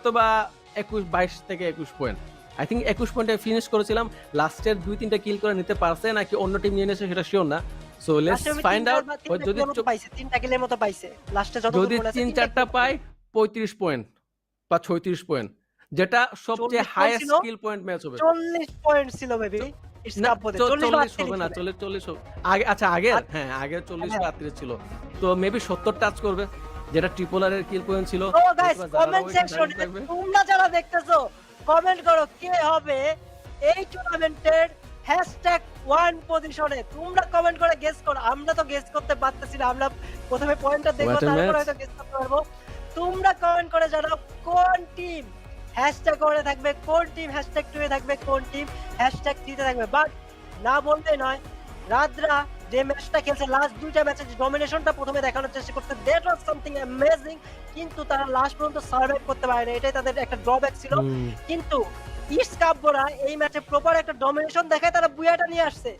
হয়তোবা 21-22 থেকে 21 point, I think 21 পয়েন্টে ফিনিশ করেছিলাম। লাস্টের 2-3টা কিল করে নিতে পারছে নাকি অন্য টিম নিয়ে নিয়েছে সেটা শিওর না। So let's find out. যদি 3টা কিলের মতো পাইছে লাস্টে, যত যদি 3-4টা পায় 35 পয়েন্ট বা 36 পয়েন্ট, যেটা সবচেয়ে হাইয়েস্ট কিল পয়েন্ট ম্যাচ হবে। 40 পয়েন্ট ছিল মেবি। না 40 হবে না, 40 হবে আগে। আচ্ছা আগের, হ্যাঁ আগের 40 বা 38 ছিল, তো মেবি 70 টাচ করবে, যেটা ট্রিপল আর এর কিল পয়েন্ট ছিল। তো গাইস কমেন্ট সেকশনে তোমরা যারা দেখতেছো কমেন্ট করো কে হবে এই টুর্নামেন্টের #1 পজিশনে। তোমরা কমেন্ট করে গেস করো, আমরা তো গেস করতে পারতেছি না। আমরা প্রথমে পয়েন্টটা দেখব, তারপর হয়তো গেস করতে পারবো। তোমরা কমেন্ট করে জানাও কোন টিম #1 এ থাকবে, কোন টিম #2 এ থাকবে, কোন টিম #3 তে থাকবে। বাট না বলতে নয়, রাদ্রা যে ম্যাচটা খেলছে, লাস্ট দুইটা ম্যাচে যে ডমিনেশনটা প্রথমে দেখানোর চেষ্টা করতে, দ্যাট ওয়াজ সামথিং অ্যামেজিং, কিন্তু তারা লাস্ট পর্যন্ত সার্ভাইভ করতে পারে না। এটাই তাদের একটা ড্রব্যাক ছিল। কিন্তু ইস্ট কাপরা এই ম্যাচে প্রপার একটা ডমিনেশন দেখায় তারা বুয়াটা নিয়ে আসছে।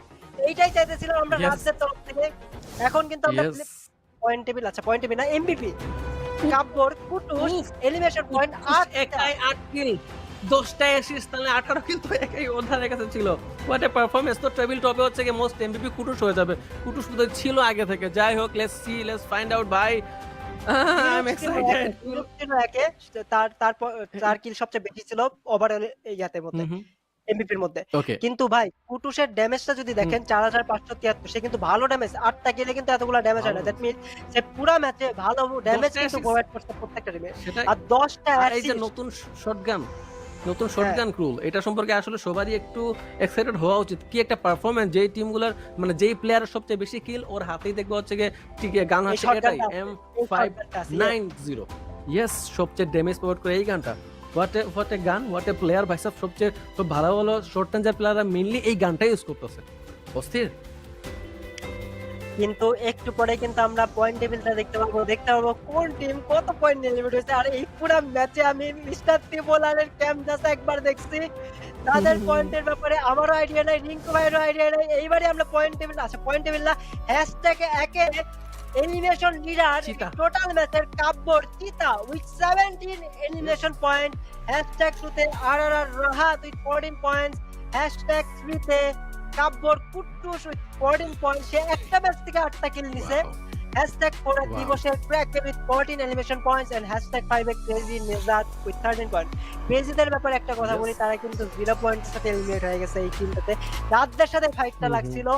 এইটাই চাইতেছিলাম আমরা রাজ্যের তরফ থেকে। এখন কিন্তু আমরা পয়েন্ট টেবিল, আচ্ছা পয়েন্ট টেবিল না, এমভিপি কাপর কুটুস এলিমিনেশন পয়েন্ট 8 কিল, 10টা অ্যাসিস্ট, তাহলে 18 কিল তো একাই ওধারের কাছে ছিল। What a performance. তো টেবিল টপে হচ্ছে কি মোস্ট এমভিপি কুটুস হয়ে যাবে। কুটুস বোধহয় ছিল আগে থেকে। যাই হোক, let's see, let's find out ভাই। I am excited. তার কিল সবচেয়ে বেশি ছিল ওভারঅল ইয়াতে মধ্যে, এমভিপির মধ্যে। কিন্তু ভাই কুটুসের ড্যামেজটা যদি দেখেন 4573, সে কিন্তু ভালো ড্যামেজ। 8টা কিলে কিন্তু এতগুলা ড্যামেজ হয় না। দ্যাট মিন্স সে পুরো ম্যাচে ভালো ড্যামেজ কিন্তু প্রোভাইড করছে প্রত্যেকটা টিমে। আর 10টা এই যে নতুন শটগান ক্রুল, এটা সম্পর্কে আসলে সবারই একটু এক্সাইটেড হওয়া উচিত। কি একটা পারফরম্যান্স, যেই টিমগুলোর মানে যেই প্লেয়ারের সবচেয়ে বেশি কিল ওর হাতেই দেখবে হচ্ছে গিয়ে ঠিক গান হচ্ছে এটাই M590। ইয়েস, সবচেয়ে ড্যামেজ প্রোভাইড করে এই গানটা। হোয়াট এ গান, হোয়াট এ প্লেয়ার ভাই সাহেব। সবচেয়ে ভালো ভালো শর্ট রেঞ্জের প্লেয়াররা মেইনলি এই গানটাই ইউজ করতেছে। অস্থির। কিন্তু একটু পরে কিন্তু আমরা পয়েন্ট টেবিলটা দেখতে পাবো কোন টিম কত পয়েন্ট নিয়ে এলিমিনেট হয়েছে। আর এই পুরো ম্যাচে আমি মিস্টার ত্রিপোলারের ক্যাম্প জাস্ট একবার দেখছি, তাদের পয়েন্টের ব্যাপারে আমারও আইডিয়া নাই, রিঙ্কু ভাইয়েরও আইডিয়া নাই। এইবারে আমরা পয়েন্ট টেবিল, আচ্ছা পয়েন্ট টেবিল না, #1 এলিমিনেশন লিডার টোটাল ম্যাচের কাব্বর চিতা উইথ 17 এলিমিনেশন পয়েন্ট, #2 তে আরআরআর রাহাত উইথ 14 পয়েন্টস, #3 তে কাব্বর কুট্টুস উইথ 14 পয়েন্ট। সে একটা ম্যাচ থেকে 8টা কিল নিছে। #4 দিবসের ক্র্যাকের with 14 elimination points and #5 crazy নিজাত উইথ 13 পয়েন্ট। ক্রেজিদের ব্যাপারে একটা কথা বলি, তারা কিন্তু 0 পয়েন্টের সাথে এলিমিনেট হয়ে গেছে এই টিমটাতে। রাতদের সাথে ফাইটটা লাগছিল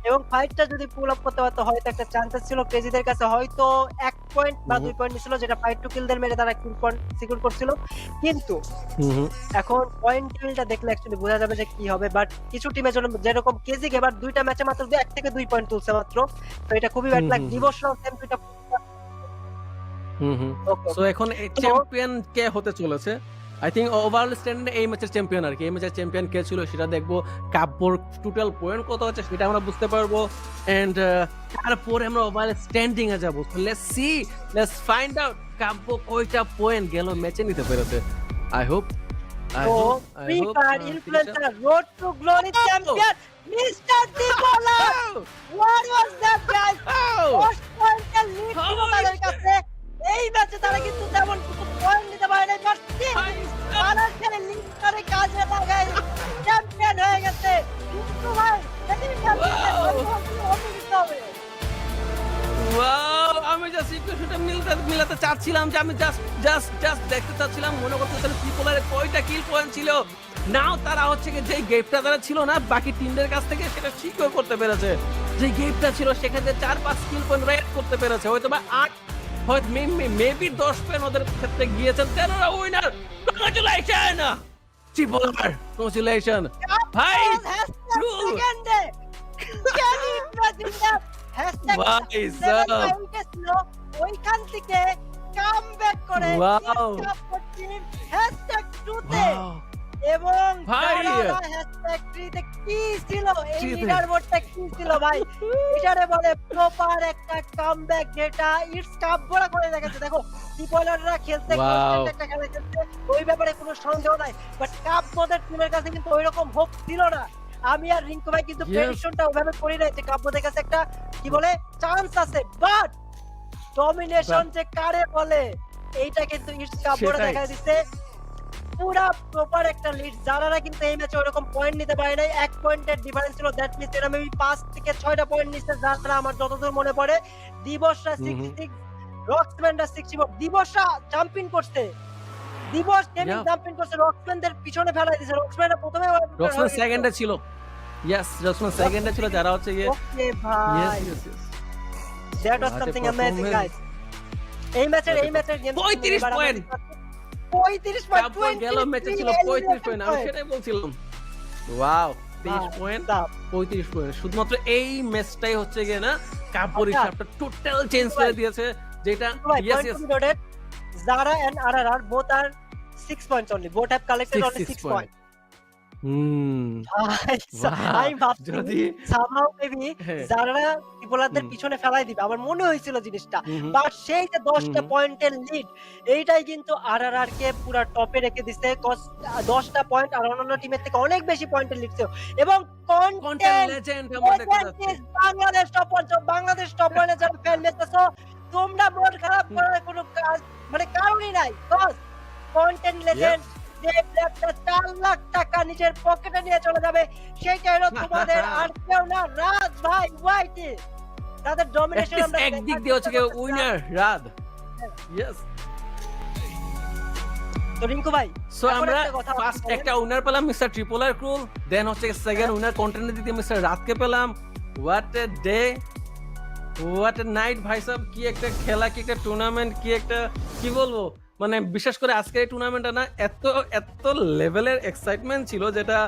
এবং ফাইটটা যদি পুল আপ করতে পারতো হয়তো একটা চান্সেস ছিল ক্রেজিদের কাছে, হয়তো 1 পয়েন্ট বা 2 পয়েন্ট ছিল, যেটা ফাইট টু কিলদের মেরে তারা কিল পয়েন্ট সিকিউর করছিল। কিন্তু এখন পয়েন্ট টেবিলটা দেখলে অ্যাকচুয়ালি বোঝা যাবে যে কি হবে। বাট কিছু টিমের জন্য, যেরকম কেজি এবার 2টা ম্যাচে মাত্র 1 থেকে 2 পয়েন্ট তুলছে মাত্র, তো এটা খুবই ব্যাড লাগ। দিবসরাও সেম 2টা। সো এখন চ্যাম্পিয়ন কে হতে চলেছে? আই থিঙ্ক ওভারঅল স্ট্যান্ডার্ডে এই ম্যাচের চ্যাম্পিয়ন আর কি। এই ম্যাচের চ্যাম্পিয়ন কে ছিল সেটা দেখবো, কাব্যর টোটাল পয়েন্ট কত হচ্ছে সেটা আমরা বুঝতে পারবো, এন্ড তারপরে আমরা ওভারঅল স্ট্যান্ডিং এ যাবো। Let's see, let's find out Kabbo কয়টা পয়েন্ট গেল ম্যাচে নিতে পেরেছে। I hope free fire influencer road to glory champion mister ত্রিপোলা। What was that guys? First পয়েন্টের লিড ছিল তাদের কাছে। এই ম্যাচে তারা কিন্তু তেমন কিছু পয়েন্ট নিতে পারে না, বাট বালাসের লিডারে কাজে লাগায় চ্যাম্পিয়ন হয়ে গেছে। কিন্তু ভাই এই চ্যাম্পিয়ন হবে। ওয়াও, আমি জাস্ট ইকুয়েশনটা মিলাতে চাচ্ছিলাম, যে আমি জাস্ট দেখতে চাচ্ছিলাম, মনে করতেছিলাম ত্রিপোলারে কয়টা কিল পয়েন্ট ছিল। নাও তারা হচ্ছে কি যেই গেপটা তারা ছিল না বাকি টিমদের কাছ থেকে, সেটা সিকিউর করতে পেরেছে। যে গেপটা ছিল সেখানে 4-5 কিল পয়েন্ট রেড করতে পেরেছে, হয়তো বা 8, হয়তো মেবি 10 পয়েন্ট ওদের ক্ষেত্রে গিয়েছেন। তেনারা উইনার। কংগ্রাচুলেশন ত্রিপোলার, কংগ্রাচুলেশন ভাই। সেকেন্ডে ক্যান ইউ ইমাজিন দ্যাট? ওইখান থেকে কামব্যাক করে #2 তে, এবং #3 তে কি ছিল এই লিডার বোর্ডটা কি ছিল ভাই? এটারে বলে প্রপার একটা কামব্যাক, যেটা ইটস কাপবড়া করে দেখাচ্ছে। দেখো ত্রিপোলাররা খেলতে একটা খেলা খেলতে, ওই ব্যাপারে কোনো সন্দেহ নাই, বাট কাপবোদের টিমের কাছে কিন্তু ওইরকম হোপ ছিল না। আমি আর রিঙ্কু ভাই কিন্তু প্রেডিকশনটা ওভাবে করি নাই যে কাব্যদের কাছে একটা কি বলে চান্স আছে, বাট ডমিনেশন যে কারে বলে এইটা কিন্তু ইটস কাব্যরা দেখা দিচ্ছে। পুরা প্রপার একটা লিড। জারারা কিন্তু এই ম্যাচে ওরকম পয়েন্ট নিতে পারে নাই। 1 পয়েন্টের ডিফারেন্স ছিল। দ্যাট মিনস এরা মেবি 5 থেকে 6টা পয়েন্ট নিচ্ছে জারারা, আমার যতদূর মনে পড়ে। দিবসরা 66, রক্সম্যানরা 64। দিবসরা জাম্পিং করছে। দিবস গেমিং Yeah. জাম্পিং করছে, রক্সম্যানদের পিছনে ফেলাই দিছে। রক্সম্যানরা প্রথমে রক্সম্যান সেকেন্ডে ছিল। ইয়েস, রক্সম্যান সেকেন্ডে ছিল, যারা হচ্ছে গিয়ে ওকে ইয়েস ভাই, yes yes. That was What a something amazing performance. Guys. এই ম্যাচের গেম 35 পয়েন্ট। 35 পয়েন্ট, তারপর গেল ম্যাচে ছিল 35 পয়েন্ট, আমি সেটাই বলছিলাম। Wow, 23 point, 35 point. শুধুমাত্র এই ম্যাচটাই হচ্ছে গিয়ে না কাপড় হিসাবটা টোটাল চেঞ্জ করে দিয়েছে, যেটা yes yes. Zara and RRR both are 6 points only. Both have collected only 6 points. আমি ভাবছি যদি somehow maybe হ্যাঁ। যারা ত্রিপোলারদের পিছনে ফেলাই দিবে, আমার মনে হয়েছিল জিনিসটা। বাট সেই যে 10টা পয়েন্টের লিড, এইটাই কিন্তু RRR কে পুরো টপে রেখে দিছে। 10টা পয়েন্ট আর অন্যান্য টিমের থেকে অনেক বেশি পয়েন্টের লিড ছিল। এবং কন্টেন্ট কন্টেন্ট লেজেন্ড আমরা দেখতে যাচ্ছি। Bangladesh top one, Bangladesh top ওয়ানে যারা ফ্যান মেতেছো, তোমরা মন খারাপ করার কোনো কাজ মানে কারণই নাই। কজ কন্টেন্ট লেজেন্ড যে প্লেয়ারটা 4 লাখ টাকা নিজের পকেটে নিয়ে চলে যাবে, সেইটা হলো তোমাদের আর কেউ না, রাজ ভাই ওয়াইটি। তাদের ডমিনেশন আমরা একদিক দিয়ে হচ্ছে গিয়ে উইনার রাদ। ইয়েস। তো রিঙ্কু ভাই, সো এখন আমরা একটা কথা ফার্স্ট বলেন। একটা উইনার পেলাম মিস্টার ট্রিপলার ক্রুল, দেন হচ্ছে সেকেন্ড উইনার কন্টেন্ট দিতে মিস্টার রাতকে পেলাম। What a day, what a night ভাই সাহেব, কি একটা খেলা, কি একটা টুর্নামেন্ট, কি একটা কি বলবো, মানে বিশেষ করে আজকের এই টুর্নামেন্টটা না এত এত লেভেলের এক্সাইটমেন্ট ছিল, যেটা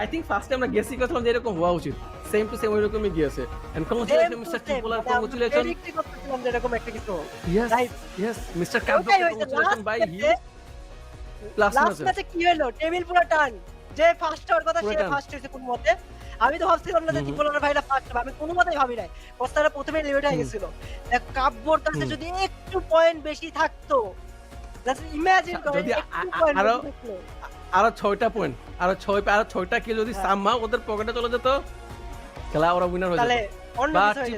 আই থিংক ফার্স্টে আমরা গেসই করছিলাম যে এরকম হওয়া উচিত। সেম টু সেম ওইরকমই গিয়েছে। And congratulation mister Tripler, congratulation. Predict করতেছিলাম যে এরকম একটা কিছু। Yes Right. Yes mister Kabya, ওটাই হয়েছে। Congratulation by he last last ম্যাচে। ম্যাচে কি হলো, টেবিল পুরো টান। যে ফার্স্ট হওয়ার কথা পুরো সে টান। ফার্স্ট হয়েছে কোনো মতে। আমি তো ভাবছিলাম না যে ত্রিপোলার ভাইরা ফার্স্ট হবে, আমি কোনো মতেই ভাবি নাই। কস্তারা প্রথমে লিমিট হয়ে গেছিল। দেখ কাব্যর কাছে যদি একটু পয়েন্ট বেশি থাকতো, জাস্ট ইমাজিন করেন যদি একটু পয়েন্ট আরো- বেশি থাকলো। আরো 6টা পয়েন্ট, আরো 6টা কি যদি হ্যাঁ। সামহাও ওদের পকেটে চলে যেত, খেলা ওরা উইনার হয়ে তাহলে যেত। অন্য বা কিছু হয়ে যেত।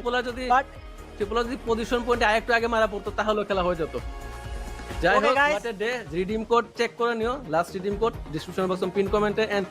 ট্রিপলা যদি But পজিশন পয়েন্টে আরেকটু আগে মারা পড়তো, তাহলে খেলা হয়ে যেত। যাই Okay, হোক, guys. What a day. Redeem code check করে নিও, লাস্ট রিডিম কোড ডিসক্রিপশন বক্সে পিন কমেন্টে, এন্ড